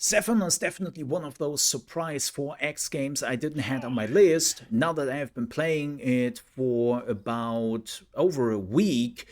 Zephon is definitely one of those surprise 4X games I didn't have on my list. Now that I have been playing it for about over a week,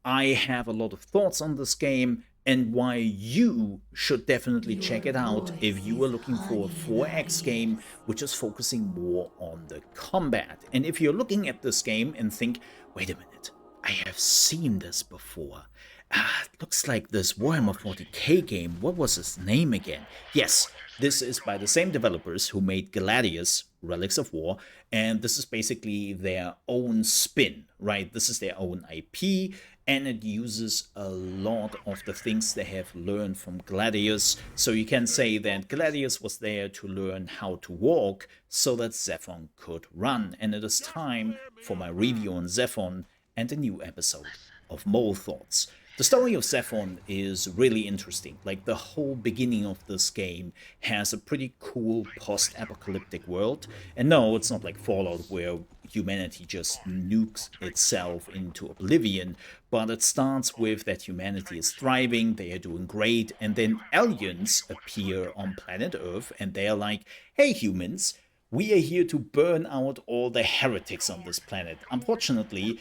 I have a lot of thoughts on this game and why you should definitely Your check it out voice if you is are looking for a honey in our 4X game ears. which is focusing more on the combat. And if you're looking at this game and think, wait a minute, I have seen this before. It looks like this Warhammer 40k game. What was his name again? Yes, this is by the same developers who made Gladius, Relics of War, and this is basically their own spin, right? This is their own IP, and it uses a lot of the things they have learned from Gladius. So you can say that Gladius was there to learn how to walk so that Zephon could run. And it is time for my review on Zephon and a new episode of Mole Thoughts. The story of Zephon is really interesting. Like, the whole beginning of this game has a pretty cool post apocalyptic world. And no, it's not like Fallout where humanity just nukes itself into oblivion, but it starts with that humanity is thriving, they are doing great, and then aliens appear on planet Earth and they are like, hey, humans, we are here to burn out all the heretics on this planet. Unfortunately,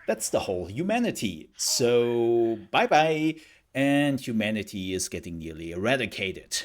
that's the whole humanity. So, bye bye. And humanity is getting nearly eradicated.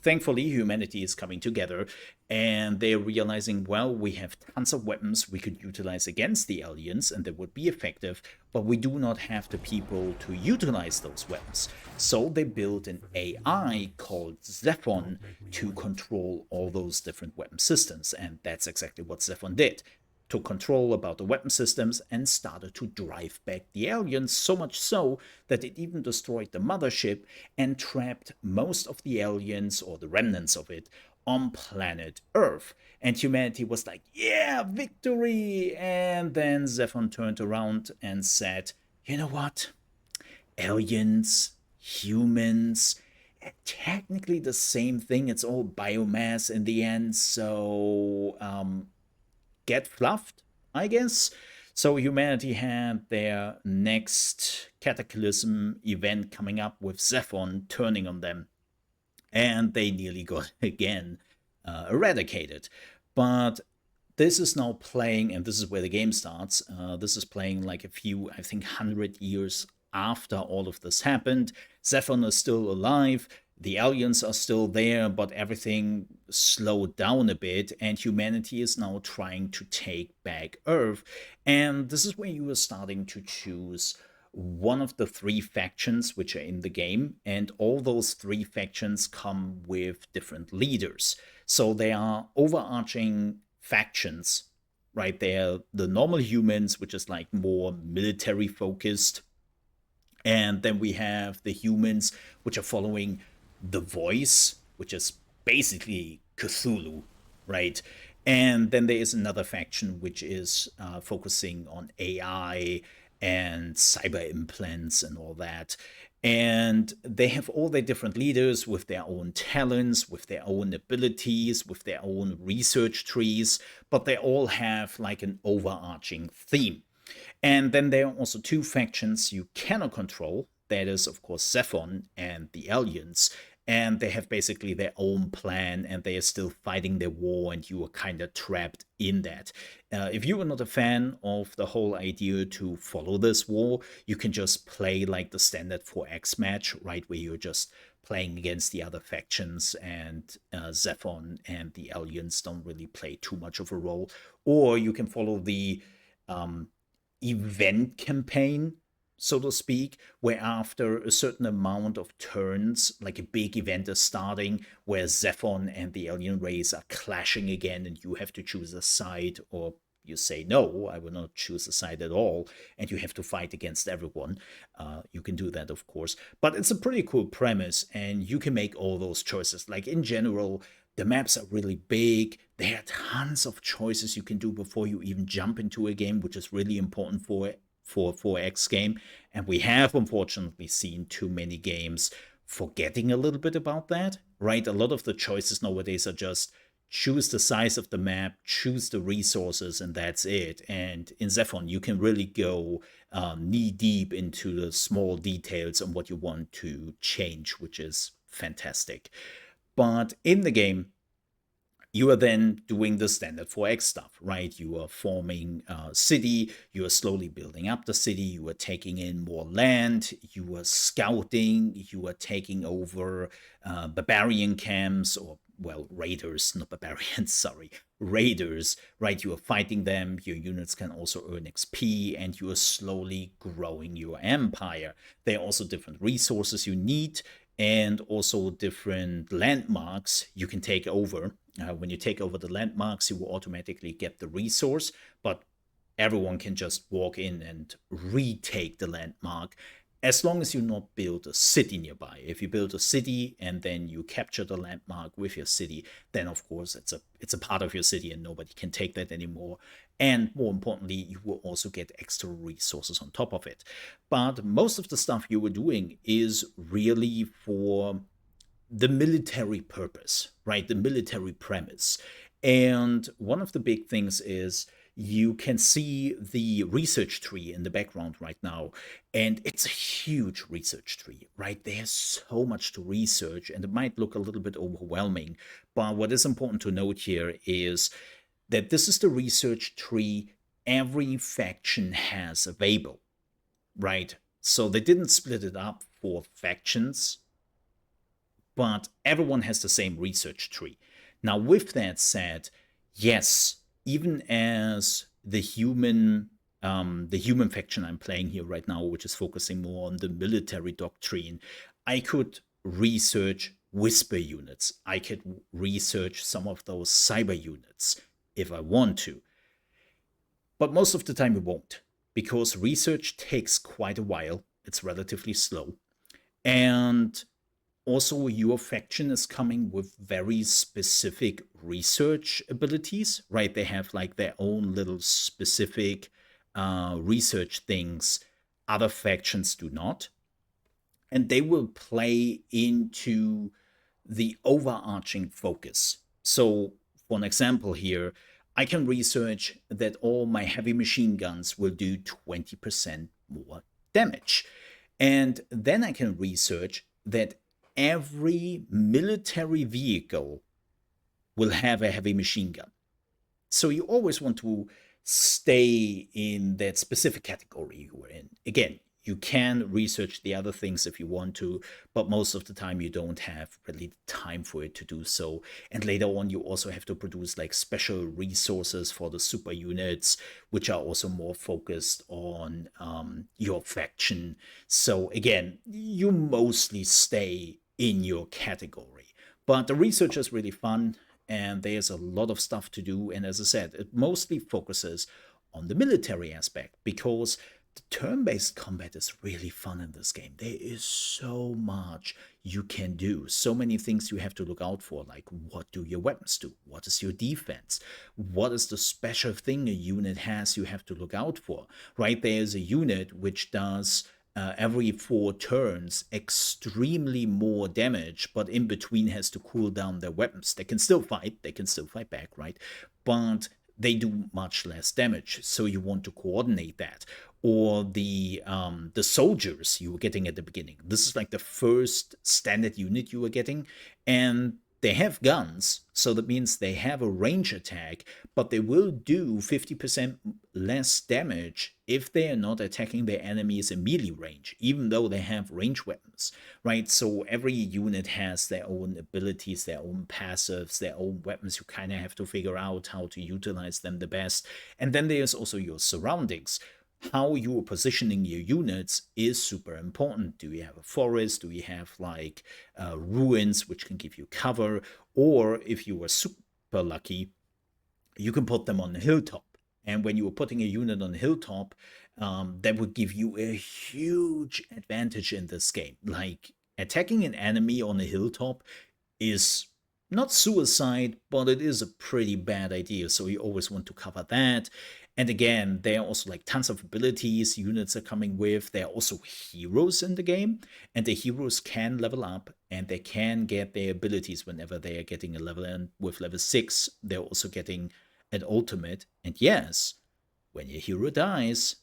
Thankfully, humanity is coming together and they're realizing, well, we have tons of weapons we could utilize against the aliens and they would be effective, but we do not have the people to utilize those weapons. So they built an AI called Zephon to control all those different weapon systems. And that's exactly what Zephon did. Took control about the weapon systems and started to drive back the aliens, so much so that it even destroyed the mothership and trapped most of the aliens, or the remnants of it, on planet Earth. And humanity was like, yeah, victory! And then Zephon turned around and said, you know what? Aliens, humans, technically the same thing. It's all biomass in the end, so get fluffed, I guess. So humanity had their next cataclysm event coming up with Zephon turning on them, and they nearly got again eradicated. But this is now playing, and this is where the game starts. This is playing like a few, I think, 100 years after all of this happened. Zephon is still alive. The aliens are still there, but everything slowed down a bit, and humanity is now trying to take back Earth. And this is where you are starting to choose one of the three factions which are in the game, and all those three factions come with different leaders. So they are overarching factions, right? They're the normal humans, which is like more military focused. And then we have the humans, which are following the voice, which is basically Cthulhu, right? And then there is another faction which is focusing on AI and cyber implants and all that. And they have all their different leaders with their own talents, with their own abilities, with their own research trees, but they all have like an overarching theme. And then there are also two factions you cannot control. That is, of course, Zephon and the aliens. And they have basically their own plan and they are still fighting their war, and you are kind of trapped in that. If you are not a fan of the whole idea to follow this war, you can just play like the standard 4X match, right? Where you're just playing against the other factions, and Zephon and the aliens don't really play too much of a role. Or you can follow the um, event campaign, so to speak, where after a certain amount of turns, like a big event is starting, where Zephon and the alien race are clashing again, and you have to choose a side, or you say, no, I will not choose a side at all, and you have to fight against everyone. You can do that, of course. But it's a pretty cool premise, and you can make all those choices. Like, in general, the maps are really big. There are tons of choices you can do before you even jump into a game, which is really important for 4X game. And we have unfortunately seen too many games forgetting a little bit about that, right? A lot of the choices nowadays are just choose the size of the map, choose the resources, and that's it. And in Zephon, you can really go knee deep into the small details on what you want to change, which is fantastic. But in the game, you are then doing the standard 4X stuff, right? You are forming a city, you are slowly building up the city, you are taking in more land, you are scouting, you are taking over barbarian camps, or, well, raiders, not barbarians, sorry, raiders, right? You are fighting them, your units can also earn XP, and you are slowly growing your empire. There are also different resources you need, and also different landmarks you can take over. When you take over the landmarks, you will automatically get the resource, but everyone can just walk in and retake the landmark as long as you not build a city nearby. If you build a city and then you capture the landmark with your city, then of course it's a part of your city and nobody can take that anymore. And more importantly, you will also get extra resources on top of it. But most of the stuff you were doing is really for the military purpose, right? The military premise. And one of the big things is you can see the research tree in the background right now. And it's a huge research tree, right? There's so much to research, and it might look a little bit overwhelming. But what is important to note here is that this is the research tree every faction has available, right? So they didn't split it up for factions, but everyone has the same research tree. Now, with that said, yes, even as the human faction I'm playing here right now, which is focusing more on the military doctrine, I could research whisper units. I could research some of those cyber units if I want to. But most of the time it won't, because research takes quite a while. It's relatively slow. And also, your faction is coming with very specific research abilities, right? They have like their own little specific research things other factions do not. And they will play into the overarching focus. So, for an example here, I can research that all my heavy machine guns will do 20% more damage. And then I can research that every military vehicle will have a heavy machine gun. So you always want to stay in that specific category you were in. Again, you can research the other things if you want to, but most of the time you don't have really time for it to do so. And later on, you also have to produce like special resources for the super units, which are also more focused on your faction. So again, you mostly stay in your category. But the research is really fun, and there's a lot of stuff to do. And as I said, it mostly focuses on the military aspect, because the turn-based combat is really fun in this game. There is so much you can do, so many things you have to look out for, like what do your weapons do? What is your defense? What is the special thing a unit has you have to look out for, right? There's a unit which does every 4 turns extremely more damage, but in between has to cool down their weapons. They can still fight back, right? But they do much less damage, so you want to coordinate that. Or the soldiers you were getting at the beginning. This is like the first standard unit you were getting, and they have guns, so that means they have a range attack, but they will do 50% less damage if they are not attacking their enemies in melee range, even though they have range weapons, right? So every unit has their own abilities, their own passives, their own weapons. You kind of have to figure out how to utilize them the best. And then there's also your surroundings. How you are positioning your units is super important. Do you have a forest? Do you have like ruins which can give you cover? Or if you were super lucky, you can put them on a hilltop. And when you are putting a unit on a hilltop, that would give you a huge advantage in this game. Like attacking an enemy on a hilltop is not suicide, but it is a pretty bad idea. So you always want to cover that. And again, there are also like tons of abilities units are coming with. There are also heroes in the game, and the heroes can level up and they can get their abilities whenever they are getting a level. And with level 6, they're also getting an ultimate. And yes, when your hero dies,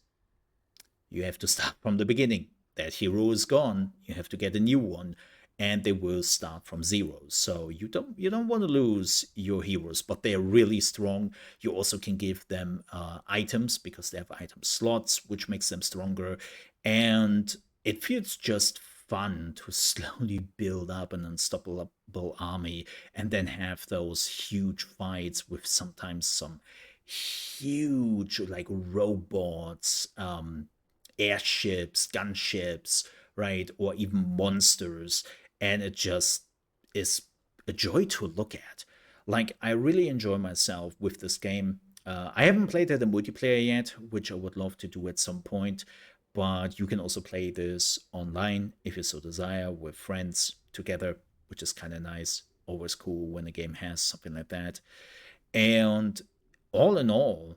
you have to start from the beginning. That hero is gone. You have to get a new one. and they will start from zero. So you don't want to lose your heroes, but they're really strong. You also can give them items because they have item slots, which makes them stronger, and it feels just fun to slowly build up an unstoppable army and then have those huge fights with sometimes some huge like robots, airships, gunships, right? Or even monsters. And it just is a joy to look at. Like, I really enjoy myself with this game. I haven't played it in multiplayer yet, which I would love to do at some point. But you can also play this online if you so desire with friends together, which is kind of nice. Always cool when a game has something like that. And all in all,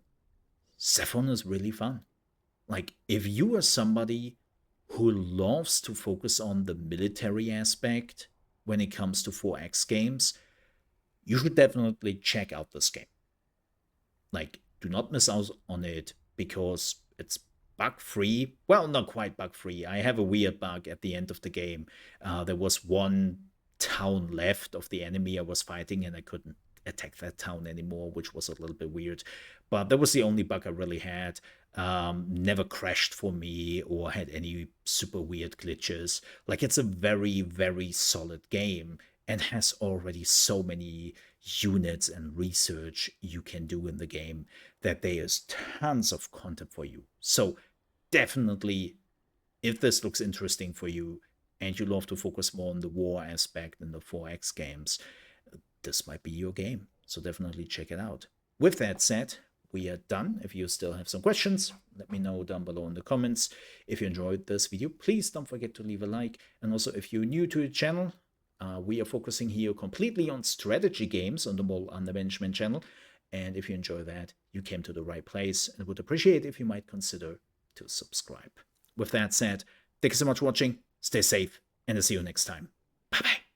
Zephon is really fun. Like, if you are somebody who loves to focus on the military aspect when it comes to 4X games, you should definitely check out this game. Like, do not miss out on it because it's bug free. Well, not quite bug free. I have a weird bug at the end of the game. There was one town left of the enemy I was fighting, and I couldn't attack that town anymore, which was a little bit weird. But that was the only bug I really had. Never crashed for me or had any super weird glitches. Like, it's a very, very solid game and has already so many units and research you can do in the game that there is tons of content for you. So definitely, if this looks interesting for you and you love to focus more on the war aspect in the 4X games, this might be your game. So definitely check it out. With that said, we are done. If you still have some questions, let me know down below in the comments. If you enjoyed this video, please don't forget to leave a like. And also, if you're new to the channel, we are focusing here completely on strategy games on the Mole Under Management channel. And if you enjoy that, you came to the right place, and would appreciate if you might consider to subscribe. With that said, thank you so much for watching, stay safe, and I'll see you next time. Bye-bye.